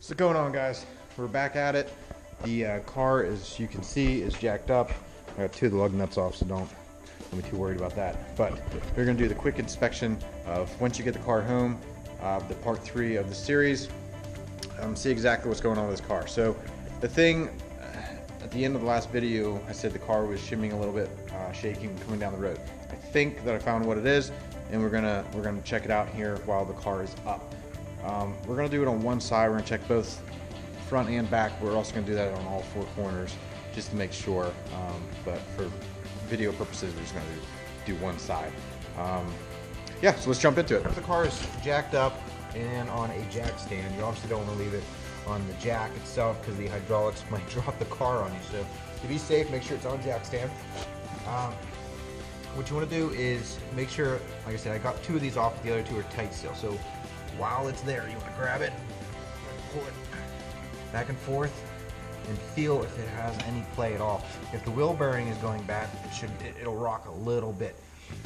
What's going on, guys? We're back at it. The car, as you can see, is jacked up. I got two of the lug nuts off, so don't be too worried about that. But we're going to do the quick inspection of once you get the car home, the part 3 of the series. See exactly what's going on with this car. So the thing at the end of the last video, I said the car was shimming a little bit, shaking coming down the road. I think that I found what it is, and we're gonna check it out here while the car is up. We're gonna do it on one side. We're gonna check both front and back. We're also gonna do that on all 4 corners just to make sure. But for video purposes, we're just gonna do one side. Yeah, so let's jump into it. The car is jacked up and on a jack stand. You obviously don't want to leave it on the jack itself because the hydraulics might drop the car on you. So to be safe, make sure it's on jack stand. What you want to do is make sure, like I said, I got 2 of these off, the other 2 are tight still. So while it's there, you want to grab it, pull it back and forth, and feel if it has any play at all. If the wheel bearing is going bad, it'll rock a little bit.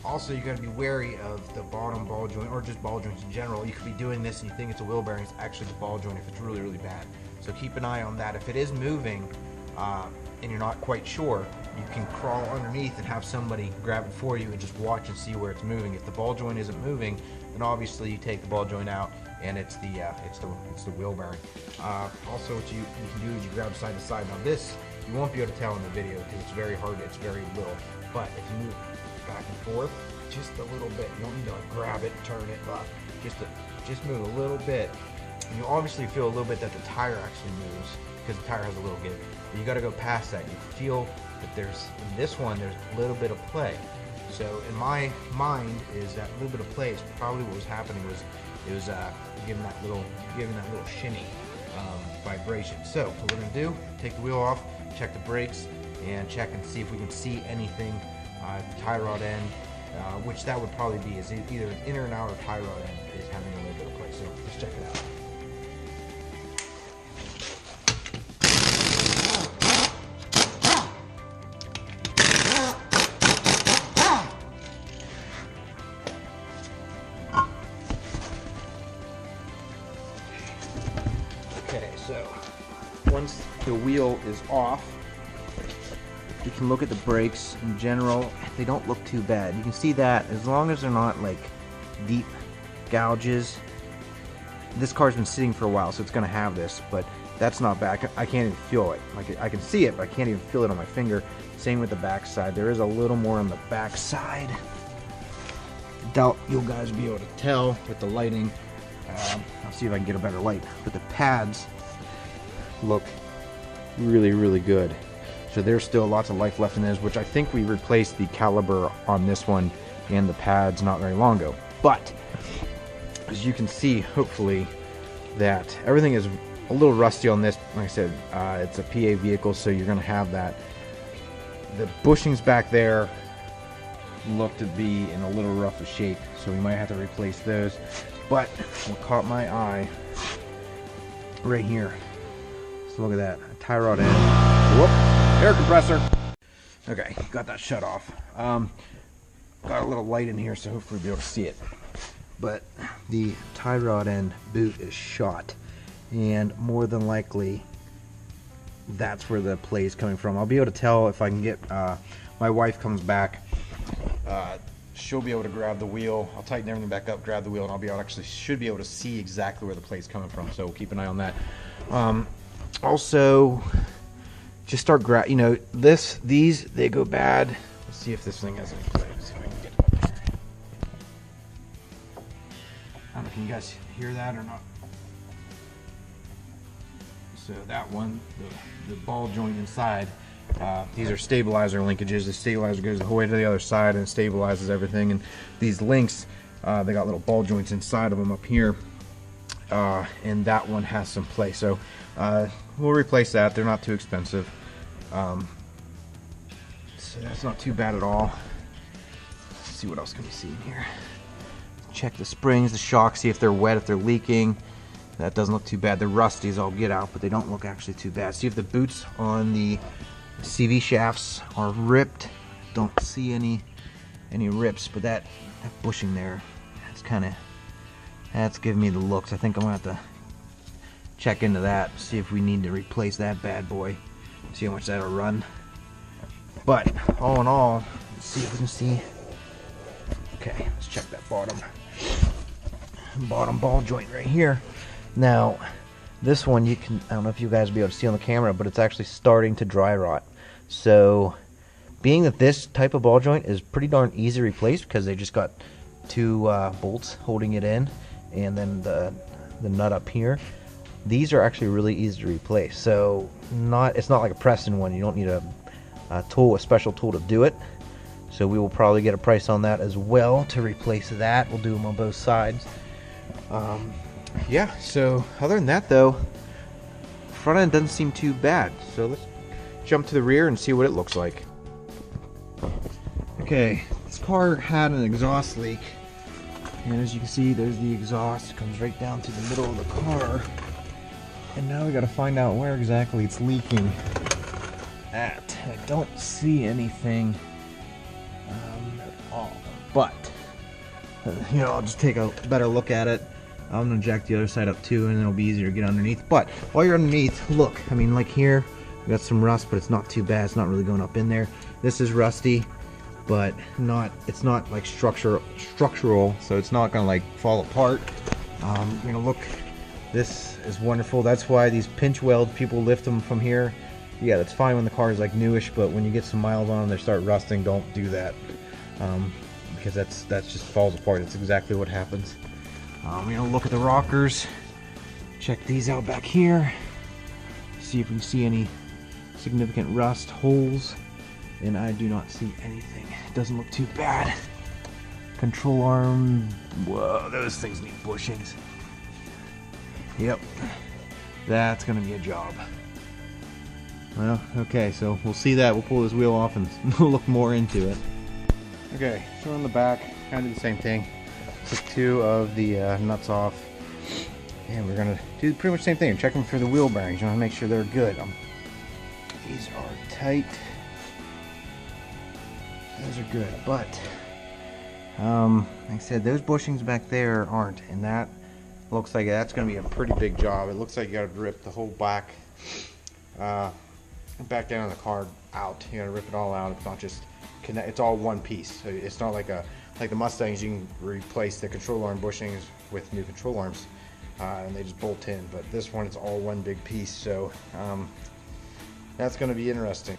Also, you got to be wary of the bottom ball joint, or just ball joints in general. You could be doing this and you think it's a wheel bearing, it's actually the ball joint if it's really, really bad. So keep an eye on that. If it is moving and you're not quite sure, you can crawl underneath and have somebody grab it for you and just watch and see where it's moving. If the ball joint isn't moving, then obviously you take the ball joint out and it's the wheel bearing. Also, what you can do is you grab side to side. Now this, you won't be able to tell in the video because it's very hard, it's very little. But if you move back and forth just a little bit, you don't need to like grab it, turn it, but just move a little bit. And you obviously feel a little bit that the tire actually moves because the tire has a little give. But you got to go past that. You feel that in this one there's a little bit of play. So in my mind is that little bit of play is probably what was happening was it was giving that little shimmy vibration. So what we're gonna do, take the wheel off, check the brakes, and check and see if we can see anything at the tie rod end, which that would probably be is either an inner and outer tie rod end is having a little bit of play. So let's check it out. Okay, so once the wheel is off, you can look at the brakes. In general, they don't look too bad. You can see that as long as they're not like deep gouges. This car's been sitting for a while, so it's going to have this, but that's not bad. I can't even feel it. Like I can see it, but I can't even feel it on my finger. Same with the back side. There is a little more on the back side. Doubt you guys will be able to tell with the lighting. I'll see if I can get a better light. But the pads look really, really good. So there's still lots of life left in this, which I think we replaced the caliper on this one and the pads not very long ago. But as you can see, hopefully, that everything is a little rusty on this. Like I said, it's a PA vehicle, so you're going to have that. The bushings back there look to be in a little rough of shape, so we might have to replace those. But what caught my eye right here, so look at that, a tie rod end. Whoop, air compressor. Okay, got that shut off. Got a little light in here, so hopefully we'll be able to see it. But the tie rod end boot is shot, and more than likely that's where the play is coming from. I'll be able to tell if I can get, my wife comes back, she'll be able to grab the wheel. I'll tighten everything back up, grab the wheel, and I'll be able to should be able to see exactly where the play is coming from. So keep an eye on that. Also, just start these they go bad. Let's see if this thing has any play. Let's see if I can get it up there. I don't know, can you guys hear that or not? So that one, the ball joint inside, these are stabilizer linkages. The stabilizer goes the whole way to the other side and stabilizes everything. And these links, they got little ball joints inside of them up here, and that one has some play. So we'll replace that. They're not too expensive, so that's not too bad at all. Let's see what else can we see in here. Check the springs, the shocks, see if they're wet, if they're leaking. That doesn't look too bad. They're rusty as all get out, but they don't look actually too bad. See if the boots on the CV shafts are ripped. Don't see any rips, but that bushing there, that's giving me the looks. I think I'm gonna have to check into that, see if we need to replace that bad boy, see how much that'll run. But all in all, let's see if we can see. Okay, let's check that bottom ball joint right here. Now this one, you can, I don't know if you guys will be able to see on the camera, but it's actually starting to dry rot. So being that this type of ball joint is pretty darn easy to replace because they just got two bolts holding it in, and then the nut up here, these are actually really easy to replace. So it's not like a Preston one. You don't need a special tool to do it. So we will probably get a price on that as well to replace that. We'll do them on both sides. Yeah, so other than that though, front end doesn't seem too bad. So let's jump to the rear and see what it looks like. Okay, this car had an exhaust leak, and as you can see, there's the exhaust. It comes right down to the middle of the car, and now we got to find out where exactly it's leaking at. I don't see anything at all, but you know, I'll just take a better look at it. I'm gonna jack the other side up too, and it'll be easier to get underneath. But while you're underneath, look, I mean, like here we got some rust, but it's not too bad. It's not really going up in there. This is rusty, but it's not like structural, so it's not gonna like fall apart. You know, look, this is wonderful. That's why these pinch welds, people lift them from here. Yeah, that's fine when the car is like newish, but when you get some miles on them, they start rusting. Don't do that, because that just falls apart. That's exactly what happens. You know, look at the rockers. Check these out back here. See if we can see any significant rust holes, and I do not see anything. It doesn't look too bad. Control arm, whoa, those things need bushings. Yep, that's gonna be a job. Well, okay, so we'll see that. We'll pull this wheel off and look more into it. Okay, so on the back, kind of the same thing. Took two of the nuts off, and we're gonna do pretty much the same thing. Check them for the wheel bearings. You want to make sure they're good. These are tight. Those are good, but like I said, those bushings back there aren't, and that looks like that's going to be a pretty big job. It looks like you got to rip the whole back down on the car out. You got to rip it all out. It's not just connect. It's all one piece. So it's not like the Mustangs. You can replace the control arm bushings with new control arms, and they just bolt in. But this one, it's all one big piece. So that's going to be interesting.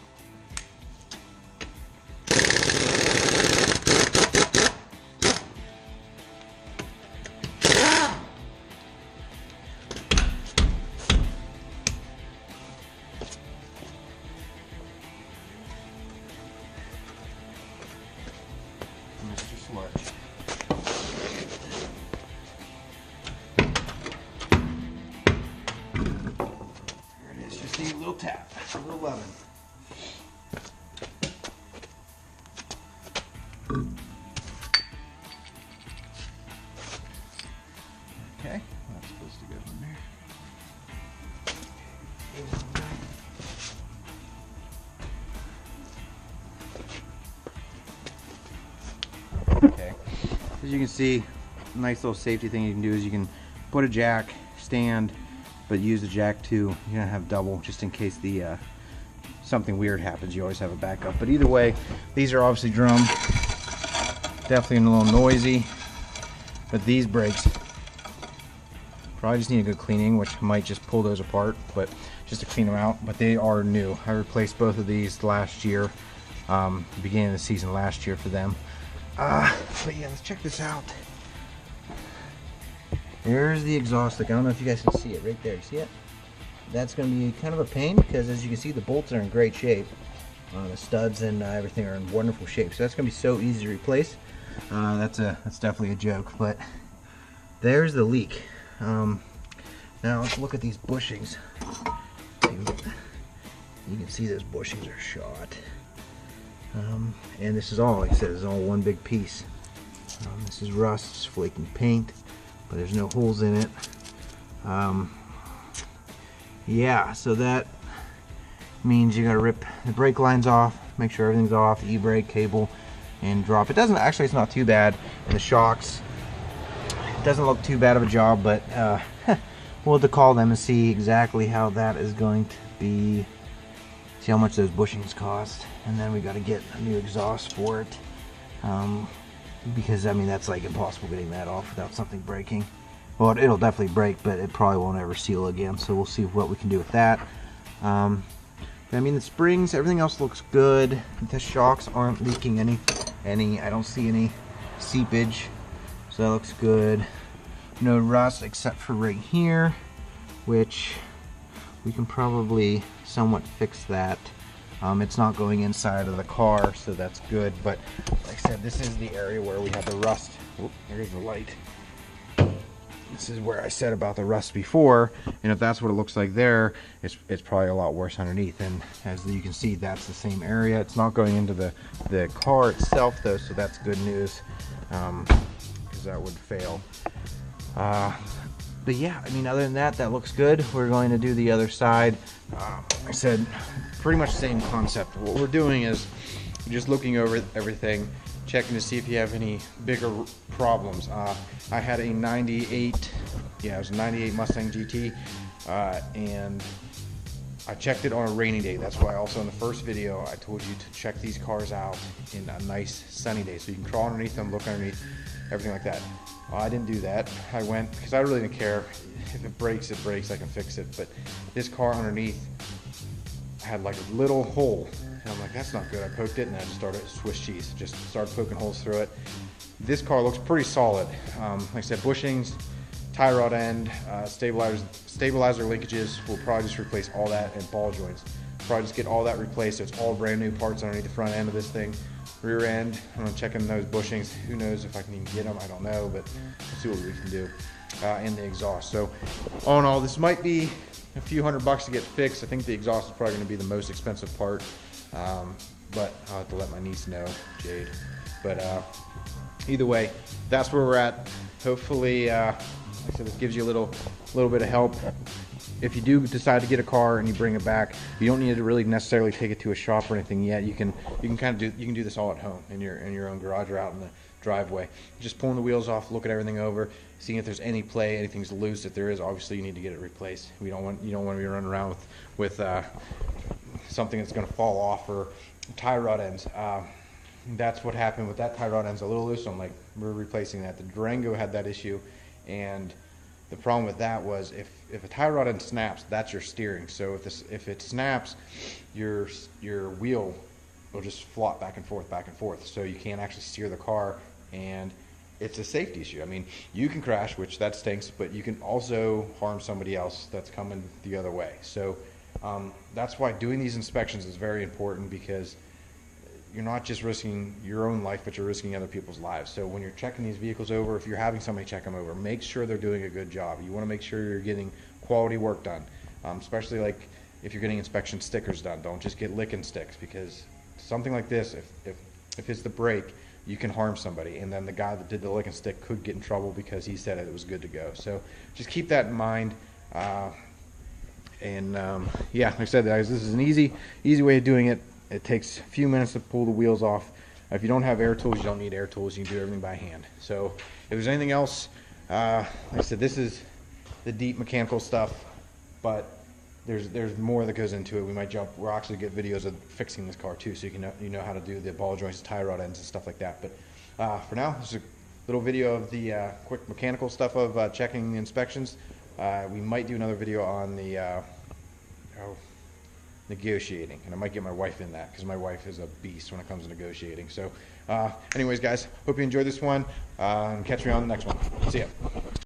Little tap, a little loving. Okay, that's supposed to go in there. Okay, as you can see, nice little safety thing you can do is you can put a jack, stand, but use the jack too. You're gonna have double just in case the something weird happens. You always have a backup. But either way, these are obviously drum. Definitely a little noisy. But these brakes probably just need a good cleaning, which might just pull those apart, but just to clean them out. But they are new. I replaced both of these last year, beginning of the season last year for them. But yeah, let's check this out. There's the exhaust leak. I don't know if you guys can see it right there. You see it? That's going to be kind of a pain because, as you can see, the bolts are in great shape. The studs and everything are in wonderful shape. So that's going to be so easy to replace. That's definitely a joke. But there's the leak. Now let's look at these bushings. You can see those bushings are shot. And this is all, like I said, is all one big piece. This is rust, it's flaking paint. But there's no holes in it. Yeah, so that means you gotta rip the brake lines off, make sure everything's off, the e-brake cable, and drop. It doesn't, actually it's not too bad. And the shocks, it doesn't look too bad of a job, but we'll have to call them and see exactly how that is going to be. See how much those bushings cost, and then we got to get a new exhaust for it. Because I mean that's like impossible getting that off without something breaking. Well, it'll definitely break, but it probably won't ever seal again. So we'll see what we can do with that. I mean the springs, everything else looks good. The shocks aren't leaking any. I don't see any seepage, so that looks good. No rust except for right here, which we can probably somewhat fix that. It's not going inside of the car, so that's good. But like I said, this is the area where we have the rust. Oh, there's the light. This is where I said about the rust before, and if that's what it looks like there, it's probably a lot worse underneath. And as you can see, that's the same area. It's not going into the car itself though, so that's good news, because that would fail. But yeah, I mean, other than that, that looks good. We're going to do the other side. Like I said, pretty much the same concept. What we're doing is just looking over everything, checking to see if you have any bigger problems. I had a 98, it was a 98 Mustang GT, and I checked it on a rainy day. That's why also in the first video I told you to check these cars out in a nice sunny day, so you can crawl underneath them, look underneath, everything like that. I didn't do that. I went because I really didn't care. If it breaks, it breaks. I can fix it. But this car underneath had like a little hole, and I'm like, that's not good. I poked it, and I just started Swiss cheese. Just started poking holes through it. This car looks pretty solid. Like I said, bushings, tie rod end, stabilizer linkages. We'll probably just replace all that, and ball joints. Probably just get all that replaced. So it's all brand new parts underneath the front end of this thing. Rear end, I'm gonna check in those bushings. Who knows if I can even get them? I don't know, but we'll see what we can do. And the exhaust. So all in all, this might be a few $100 to get fixed. I think the exhaust is probably gonna be the most expensive part. But I'll have to let my niece know, Jade. But either way, that's where we're at. Hopefully, like I said, this gives you a little bit of help. If you do decide to get a car and you bring it back, you don't need to really necessarily take it to a shop or anything yet. You can do this all at home in your own garage or out in the driveway. Just pulling the wheels off, look at everything over, seeing if there's any play, anything's loose. If there is, obviously you need to get it replaced. You don't want to be running around with something that's going to fall off, or tie rod ends. That's what happened with that tie rod end's a little loose. So I'm like, we're replacing that. The Durango had that issue, and the problem with that was if a tie rod end snaps, that's your steering. So if it snaps, your wheel will just flop back and forth. So you can't actually steer the car, and it's a safety issue. I mean, you can crash, which that stinks, but you can also harm somebody else that's coming the other way. So that's why doing these inspections is very important, because you're not just risking your own life, but you're risking other people's lives. So when you're checking these vehicles over, if you're having somebody check them over, make sure they're doing a good job. You want to make sure you're getting quality work done, especially like if you're getting inspection stickers done. Don't just get licking sticks, because something like this, if it's the brake, you can harm somebody, and then the guy that did the licking stick could get in trouble because he said it was good to go. So just keep that in mind. Yeah, like I said, guys, this is an easy way of doing it. It takes a few minutes to pull the wheels off. If you don't have air tools, you don't need air tools. You can do everything by hand. So if there's anything else, like I said, this is the deep mechanical stuff, but there's more that goes into it. We'll actually get videos of fixing this car too, so you know how to do the ball joints, tie rod ends, and stuff like that. But for now, this is a little video of the quick mechanical stuff of checking the inspections. We might do another video on the negotiating, and I might get my wife in that, because my wife is a beast when it comes to negotiating. So anyways, guys, hope you enjoyed this one, and catch me on the next one. See ya.